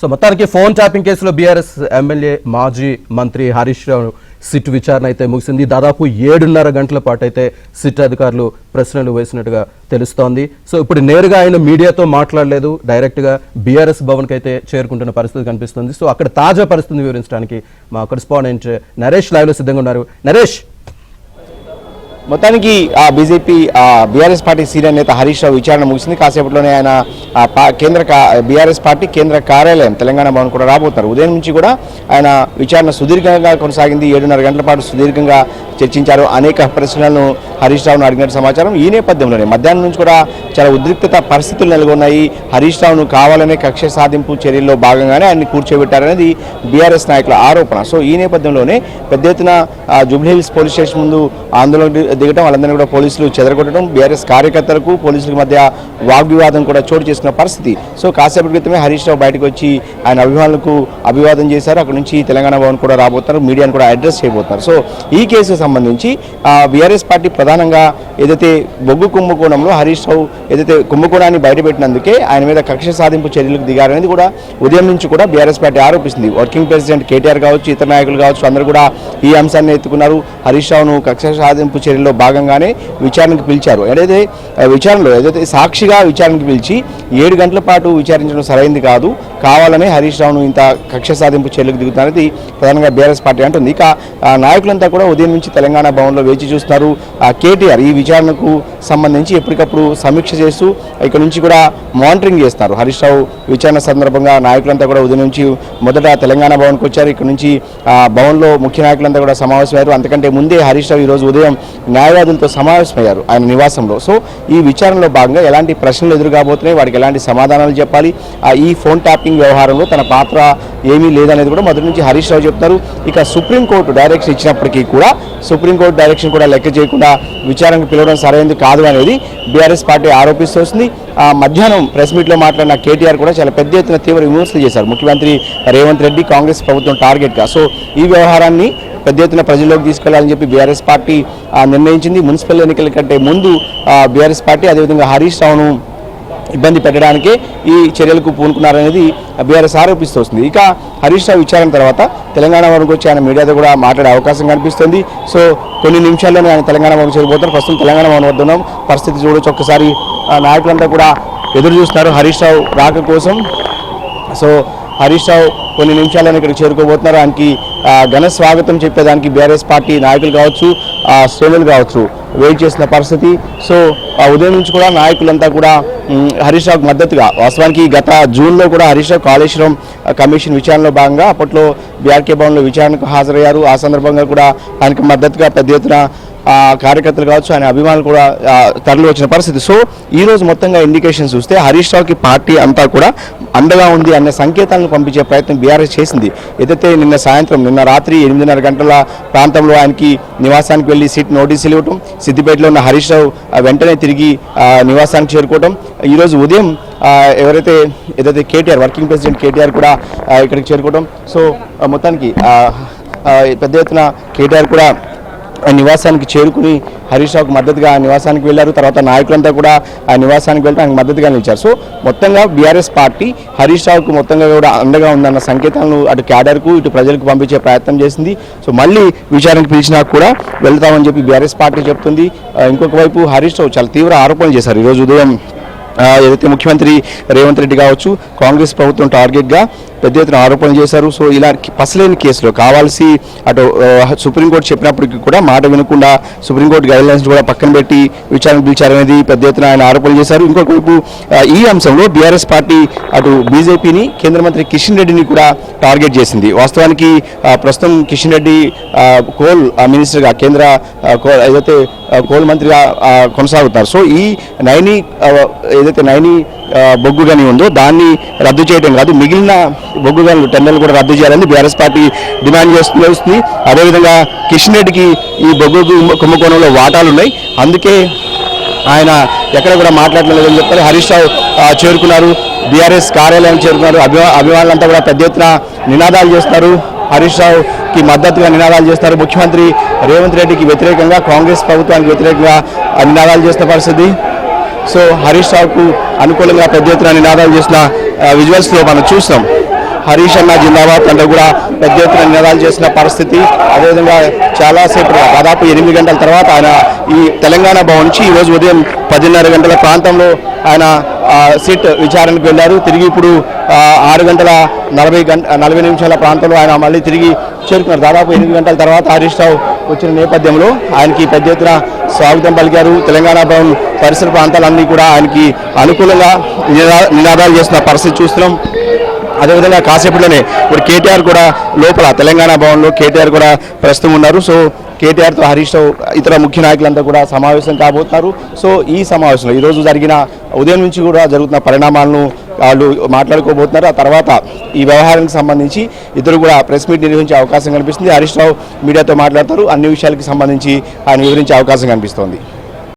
So మొత్తానికి phone tapping కేసులో BRS MLA మాజీ మంత్రి హరీష్ రావు సిట్ విచారణ అయితే ముగిసింది. దాదాపు 7.5 గంటల పాటు అయితే సిట్ అధికారులు ప్రశ్నలు వేసినట్టుగా తెలుస్తోంది. సో ఇప్పుడు నేరుగా ఆయన మీడియాతో మాట్లాడలేదు, డైరెక్ట్గా బీఆర్ఎస్ భవన్కి అయితే చేరుకుంటున్న పరిస్థితి కనిపిస్తుంది. సో అక్కడ తాజా పరిస్థితిని వివరించడానికి మా కరెస్పాండెంట్ నరేష్ లైవ్లో సిద్ధంగా ఉన్నారు. నరేష్, మొత్తానికి బీజేపీ బీఆర్ఎస్ పార్టీ సీనియర్ నేత హరీష్ రావు విచారణ ముగిసింది. కాసేపట్లోనే ఆయన బీఆర్ఎస్ పార్టీ కేంద్ర కార్యాలయం తెలంగాణ భవన్ కూడా రాబోతున్నారు. ఉదయం నుంచి కూడా ఆయన విచారణ సుదీర్ఘంగా కొనసాగింది. 7.5 గంటల పాటు సుదీర్ఘంగా చర్చించారు. అనేక ప్రశ్నలను హరీష్ రావును అడిగినట్టు సమాచారం. ఈ నేపథ్యంలోనే మధ్యాహ్నం నుంచి కూడా చాలా ఉద్రిక్తత పరిస్థితులు నెలకొన్నాయి. హరీష్ రావును కావాలనే కక్ష సాధింపు చర్యల్లో భాగంగానే ఆయన్ని కూర్చోబెట్టారనేది బీఆర్ఎస్ నాయకుల ఆరోపణ. సో ఈ నేపథ్యంలోనే పెద్ద ఎత్తున జూబ్లీహిల్స్ పోలీస్ స్టేషన్ ముందు ఆందోళన దిగటం, వాళ్ళందరినీ కూడా పోలీసులు చెదరగొట్టడం, బీఆర్ఎస్ కార్యకర్తలకు పోలీసుల మధ్య వాగ్వివాదం కూడా చోటు చేసుకున్న పరిస్థితి. సో కాసేపటి క్రితమే హరీష్ రావు బయటకు వచ్చి ఆయన అభిమానులకు అభివాదం చేశారు. అక్కడ నుంచి తెలంగాణ భవన్ కూడా రాబోతున్నారు, మీడియాను కూడా అడ్రస్ చేయబోతున్నారు. సో ఈ కేసుకు సంబంధించి బీఆర్ఎస్ పార్టీ ప్రధానంగా ఏదైతే బొగ్గు కుంభకోణంలో హరీష్ రావు ఏదైతే కుంభకోణాన్ని బయటపెట్టినందుకే ఆయన మీద కక్ష సాధింపు చర్యలకు దిగారనేది కూడా ఉదయం నుంచి కూడా బీఆర్ఎస్ పార్టీ ఆరోపిస్తుంది. వర్కింగ్ ప్రెసిడెంట్ కేటీఆర్ కావచ్చు, ఇతర నాయకులు కావచ్చు, అందరూ కూడా ఈ అంశాన్ని ఎత్తుకున్నారు. హరీష్ రావును కక్ష సాధింపు చర్యల్లో భాగంగానే విచారణకు పిలిచారు. విచారణలో ఏదైతే సాక్షిగా విచారణకు పిలిచి 7 గంటల పాటు విచారించడం సరైంది కాదు, కావాలనే హరీష్ రావును ఇంత కక్ష సాధింపు చర్యలకు దిగుతున్నది ప్రధానంగా బీఆర్ఎస్ పార్టీ అంటుంది. ఇక నాయకులంతా కూడా ఉదయం నుంచి తెలంగాణ భవన్లో వేచి చూస్తున్నారు. కేటీఆర్ ఈ విచారణకు సంబంధించి ఎప్పటికప్పుడు సమీక్ష చేస్తూ ఇక్కడ నుంచి కూడా మానిటరింగ్ చేస్తారు. హరీష్ రావు విచారణ సందర్భంగా నాయకులంతా కూడా ఉదయం నుంచి మొదట తెలంగాణ భవన్కి వచ్చారు. ఇక్కడ నుంచి భవన్లో ముఖ్య నాయకులంతా కూడా సమావేశమయ్యారు. అంతకంటే ముందే హరీష్ రావు ఈరోజు ఉదయం న్యాయవాదులతో సమావేశమయ్యారు ఆయన నివాసంలో. సో ఈ విచారణలో భాగంగా ఎలాంటి ప్రశ్నలు ఎదురుగాబోతున్నాయి, వాటికి ఎలాంటి సమాధానాలు చెప్పాలి, ఈ ఫోన్ ట్యాపింగ్ వ్యవహారంలో తన పాత్ర ఏమీ లేదనేది కూడా మొదటి నుంచి హరీష్ రావు చెప్తారు. ఇక సుప్రీంకోర్టు డైరెక్షన్ ఇచ్చినప్పటికీ కూడా సుప్రీంకోర్టు డైరెక్షన్ కూడా లెక్క చేయకుండా విచారణకు పిలవడం సరైనది కాదు అనేది బీఆర్ఎస్ పార్టీ ఆరోపిస్తూ వస్తుంది. మధ్యాహ్నం ప్రెస్ మీట్లో మాట్లాడిన కేటీఆర్ కూడా చాలా పెద్ద ఎత్తున తీవ్ర విమర్శలు చేశారు ముఖ్యమంత్రి రేవంత్ రెడ్డి, కాంగ్రెస్ ప్రభుత్వం టార్గెట్గా. సో ఈ వ్యవహారాన్ని పెద్ద ఎత్తున ప్రజల్లోకి తీసుకెళ్లాలని చెప్పి బీఆర్ఎస్ పార్టీ నిర్ణయించింది. మున్సిపల్ ఎన్నికల కంటే ముందు బీఆర్ఎస్ పార్టీ అదేవిధంగా హరీష్ రావును ఇబ్బంది పెట్టడానికే ఈ చర్యలకు పూనుకున్నారనేది బీఆర్ఎస్ ఆరోపిస్తూ వస్తుంది. ఇక హరీష్ రావు విచారణ తర్వాత తెలంగాణ వరకు వచ్చి ఆయన మీడియాతో కూడా మాట్లాడే అవకాశం కనిపిస్తుంది. సో కొన్ని నిమిషాల్లోనే ఆయన తెలంగాణ వరకు చేరిపోతారు. ప్రస్తుతం తెలంగాణ భవన్ వద్ద ఉన్నాం. పరిస్థితి చూడొచ్చు ఒక్కసారి. నాయకులంతా కూడా ఎదురు చూస్తున్నారు హరీష్ రావు రాక కోసం. సో హరీష్ రావు కొన్ని నిమిషాలను ఇక్కడికి చేరుకోబోతున్నారు. ఆయనకి ఘన స్వాగతం చెప్పేదానికి బీఆర్ఎస్ పార్టీ నాయకులు కావచ్చు, శ్రేణులు కావచ్చు వెయిట్ చేసిన పరిస్థితి. సో ఉదయం నుంచి కూడా నాయకులంతా కూడా హరీష్ రావుకు మద్దతుగా, వాస్తవానికి గత జూన్లో కూడా హరీష్ రావు కాళేశ్వరం కమిషన్ విచారణలో భాగంగా అప్పట్లో బీఆర్కే భవన్లో విచారణకు హాజరయ్యారు. ఆ సందర్భంగా కూడా ఆయనకు మద్దతుగా పెద్ద ఎత్తున కార్యకర్తలు కావచ్చు, ఆయన అభిమానులు కూడా తరలి వచ్చిన పరిస్థితి. సో ఈరోజు మొత్తంగా ఇండికేషన్ చూస్తే హరీష్ రావుకి పార్టీ అంతా కూడా అండగా ఉంది అనే సంకేతాలను పంపించే ప్రయత్నం బీఆర్ఎస్ చేసింది. ఏదైతే నిన్న రాత్రి 8:30 గంటల ప్రాంతంలో ఆయనకి నివాసానికి వెళ్ళి సిట్ నోటీసులు ఇవ్వటం, సిద్దిపేటలో ఉన్న హరీష్ రావు వెంటనే తిరిగి నివాసానికి చేరుకోవటం, ఈరోజు ఉదయం ఏదైతే కేటీఆర్ వర్కింగ్ ప్రెసిడెంట్ కేటీఆర్ కూడా ఇక్కడికి చేరుకోవడం. సో మొత్తానికి పెద్ద ఎత్తున కేటీఆర్ కూడా నివాసానికి చేరుకుని హరీష్ రావుకు మద్దతుగా నివాసానికి వెళ్ళారు. తర్వాత నాయకులంతా కూడా ఆ నివాసానికి వెళ్తే ఆయనకు మద్దతుగా నిలిచారు. సో మొత్తంగా బీఆర్ఎస్ పార్టీ హరీష్ రావుకు మొత్తంగా కూడా అండగా ఉందన్న సంకేతాలను అటు క్యాడర్కు ఇటు ప్రజలకు పంపించే ప్రయత్నం చేసింది. సో మళ్ళీ విచారణకు పిలిచినా కూడా వెళ్తామని చెప్పి బీఆర్ఎస్ పార్టీ చెప్తుంది. ఇంకొక వైపు హరీష్ రావు చాలా తీవ్ర ఆరోపణలు చేశారు. ఈరోజు ఉదయం ఏదైతే ముఖ్యమంత్రి రేవంత్ రెడ్డి కావచ్చు, కాంగ్రెస్ ప్రభుత్వం టార్గెట్గా పెద్ద ఎత్తున ఆరోపణలు చేశారు. సో ఇలా పసలేని కేసులో కావాల్సి అటు సుప్రీంకోర్టు చెప్పినప్పటికీ కూడా మాట వినకుండా సుప్రీంకోర్టు గైడ్లైన్స్ కూడా పక్కన పెట్టి విచారణ పిలిచారనేది పెద్ద ఎత్తున ఆయన ఆరోపణలు చేశారు. ఇంకొక వైపు ఈ అంశంలో బీఆర్ఎస్ పార్టీ అటు బీజేపీని, కేంద్ర మంత్రి కిషన్ రెడ్డిని కూడా టార్గెట్ చేసింది. వాస్తవానికి ప్రస్తుతం కిషన్ రెడ్డి కోల్ మినిస్టర్గా, కేంద్ర ఏదైతే కోల్ మంత్రిగా కొనసాగుతున్నారు. సో ఈ నైని బొగ్గు గని ఉందో దాన్ని రద్దు చేయడం కాదు, మిగిలిన బొగ్గు గనులు టెండర్లు కూడా రద్దు చేయాలని బీఆర్ఎస్ పార్టీ డిమాండ్ చేస్తుంది. అదేవిధంగా కిషన్ రెడ్డికి ఈ బొగ్గు కుంభకోణంలో వాటాలు ఉన్నాయి, అందుకే ఆయన ఎక్కడ కూడా మాట్లాడలేదని చెప్పారు. హరీష్ రావు చేరుకున్నారు, బీఆర్ఎస్ కార్యాలయం చేరుకున్నారు. అభిమానులంతా కూడా పెద్ద ఎత్తున నినాదాలు చేస్తారు, హరీష్ రావుకి మద్దతుగా నినాదాలు చేస్తారు. ముఖ్యమంత్రి రేవంత్ రెడ్డికి వ్యతిరేకంగా, కాంగ్రెస్ ప్రభుత్వానికి వ్యతిరేకంగా నినాదాలు చేస్తున్న పరిస్థితి. సో హరీష్ రావుకు అనుకూలంగా పెద్ద ఎత్తున నినాదాలు చేసిన విజువల్స్లో మనం చూస్తాం. హరీష్ అన్న జిందాబాద్ అంటూ కూడా పెద్ద ఎత్తున నినాదాలు చేసిన పరిస్థితి. అదేవిధంగా చాలాసేపు దాదాపు 8 గంటల తర్వాత ఆయన ఈ తెలంగాణ భవన్ నుంచి ఈరోజు ఉదయం 10:30 గంటల ప్రాంతంలో ఆయన సిట్ విచారణకు వెళ్ళారు. తిరిగి ఇప్పుడు 6:40 నిమిషాల ప్రాంతంలో ఆయన మళ్ళీ తిరిగి చేరుకున్నారు. దాదాపు 8 గంటల తర్వాత హరీష్ రావు వచ్చిన నేపథ్యంలో ఆయనకి పెద్ద ఎత్తున స్వాగతం పలికారు. తెలంగాణ భవన్ పరిసర ప్రాంతాలన్నీ కూడా ఆయనకి అనుకూలంగా నినాదాలు చేస్తున్న పరిస్థితి చూస్తున్నాం. అదేవిధంగా కాసేపట్లోనే ఇప్పుడు కేటీఆర్ కూడా లోపల తెలంగాణ భవన్లో కేటీఆర్ కూడా ప్రస్తుతం ఉన్నారు. సో కేటీఆర్తో హరీష్ రావు ఇతర ముఖ్య నాయకులంతా కూడా సమావేశం కాబోతున్నారు. సో ఈ సమావేశంలో ఈరోజు జరిగిన ఉదయం నుంచి కూడా జరుగుతున్న పరిణామాలను వాళ్ళు మాట్లాడుకోబోతున్నారు. ఆ తర్వాత ఈ వ్యవహారానికి సంబంధించి ఇద్దరు కూడా ప్రెస్ మీట్ నిర్వహించే అవకాశం కనిపిస్తుంది. హరీష్ రావు మీడియాతో మాట్లాడతారు. అన్ని విషయాలకు సంబంధించి ఆయన వివరించే అవకాశం కనిపిస్తోంది.